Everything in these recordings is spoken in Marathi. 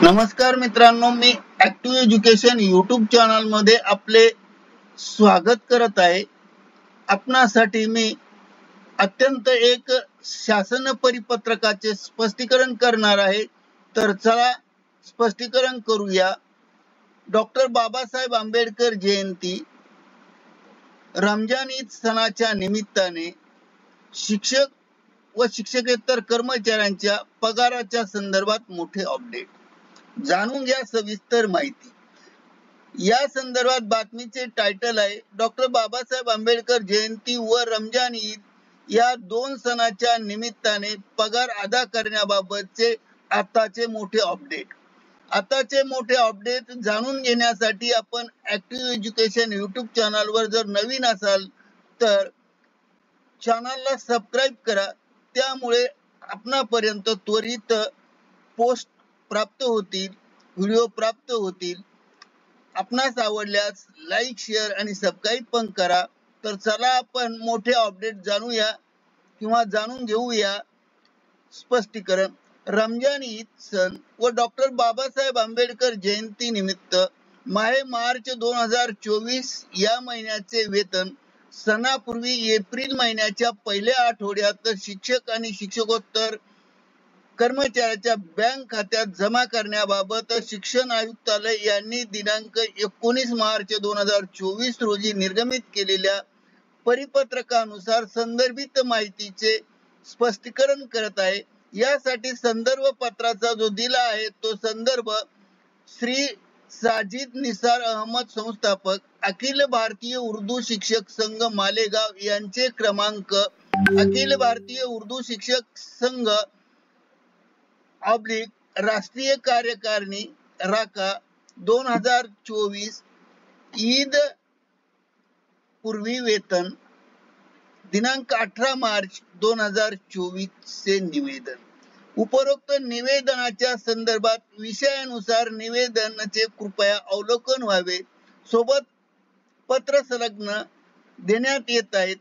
नमस्कार मित्रांनो, मी ऍक्टिव्ह एज्युकेशन यूट्यूब चॅनल मध्ये आपले स्वागत करत आहे। आपणासाठी मी अत्यंत एक शासन परिपत्रकाचे स्पष्टीकरण करणार आहे। तर चला स्पष्टीकरण करूया। डॉक्टर बाबासाहेब आंबेडकर जयंती रमजान ईद सणाच्या निमित्ताने शिक्षक व शिक्षकेतर कर्मचाऱ्यांच्या पगाराच्या संदर्भात मोठे अपडेट। जाणून घ्या सविस्तर माहिती। या संदर्भात बातमीचे टायटल आहे डॉक्टर बाबासाहेब आंबेडकर जयंती व रमजान ईद या दोन सणाच्या निमित्ताने पगार अदा करण्याबाबतचे आताचे मोठे अपडेट। आताचे मोठे अपडेट जाणून घेण्यासाठी आपण ऍक्टिव्ह एज्युकेशन यूट्यूब चॅनलवर जर नवीन असाल तर चॅनलला सबस्क्राईब करा। त्यामुळे आपणापर्यंत त्वरित पोस्ट प्राप्त होतील, व्हिडिओ प्राप्त होतील। आपणास आवडल्यास लाईक, शेअर आणि सबस्क्राईब पण करा। तर चला आपण मोठे अपडेट जाणूया किंवा जाणून घेऊया। स्पष्टीकरण। रमजान ईद सण व डॉक्टर बाबासाहेब आंबेडकर जयंती निमित्त मार्च 2024 या महिन्याचे वेतन सणापूर्वी एप्रिल महिन्याच्या पहिल्या आठवड्यात शिक्षक आणि शिक्षकोत्तर कर्मचाऱ्याच्या बँक खात्यात जमा करण्याबाबत शिक्षण आयुक्तालय यांनी दिनांक 19 मार्च 2024 रोजी निर्गमित केलेल्या परिपत्रकानुसार संदर्भित माहितीचे स्पष्टीकरण करत आहे। यासाठी संदर्भ पत्राचा जो दिला आहे तो संदर्भ श्री साजिद निसार अहमद संस्थापक अखिल भारतीय उर्दू शिक्षक संघ मालेगाव यांचे क्रमांक अखिल भारतीय उर्दू शिक्षक संघ राष्ट्रीय कार्यकारिणी राका 2024 ईद पूर्वी वेतन दिनांक 18 मार्च 2024 से निवेदन। उपरोक्त निवेदनाच्या संदर्भात विषयानुसार निवेदनाचे कृपया अवलोकन व्हावे। सोबत पत्र संलग्न देण्यात येत आहेत।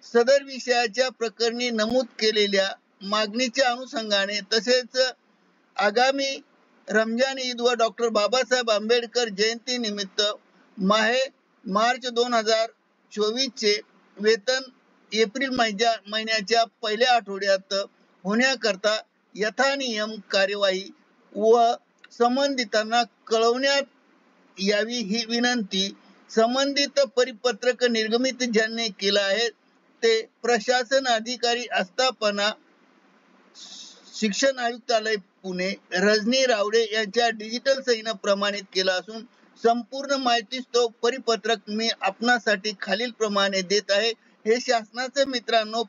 सदर विषयाच्या प्रकरणी नमूद केलेल्या मागणीच्या अनुषंगाने तसेच आगामी रमजान ईद व डॉक्टर बाबासाहेब आंबेडकर जयंती निमित्त मार्च 2024 चे वेतन एप्रिल महिन्याच्या पहिल्या आठवड्यात होण्याकरता यथानियम कार्यवाही व संबंधितांना कळवण्यात यावी ही विनंती संबंधित परिपत्रक निर्गमित ज्यांनी केला आहे ते प्रशासन अधिकारी आस्थापना शिक्षण आयुक्तालय पुणे रजनी रावडे यांच्या डिजिटल सहीने प्रमाणित केला असून संपूर्ण माहितीस्तव परिपत्रक मी आपणासाठी खालील प्रमाणे देत आहे। हे शासनाचे मित्रांनो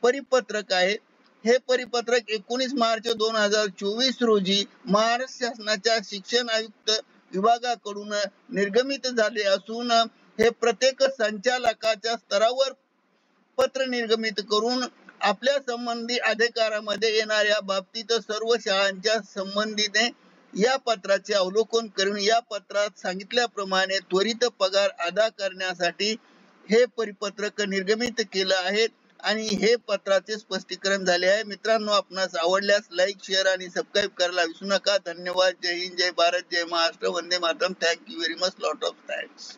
परिपत्रक आहे। हे परिपत्रक 19 मार्च 2024 रोजी महाराष्ट्र शासनाच्या शिक्षण आयुक्त विभागाकडून निर्गमित झाले असून हे प्रत्येक संचालकाच्या स्तरावर पत्र निर्गमित करून आपल्या संबंधी अधिकारामध्ये येणाऱ्या बाबतीत सर्व शाळांच्या संबंधीने या पत्राचे अवलोकन करून या पत्रात सांगितल्याप्रमाणे त्वरित पगार अदा करण्यासाठी हे परिपत्रक निर्गमित केलं आहे आणि हे पत्राचे स्पष्टीकरण झाले आहे। मित्रांनो, आपणास आवडल्यास लाईक, शेअर आणि सबस्क्राईब करायला विसरू नका। धन्यवाद। जय हिंद, जय भारत, जय महाराष्ट्र, वंदे मातरम। Thank you very much. Lot of thanks.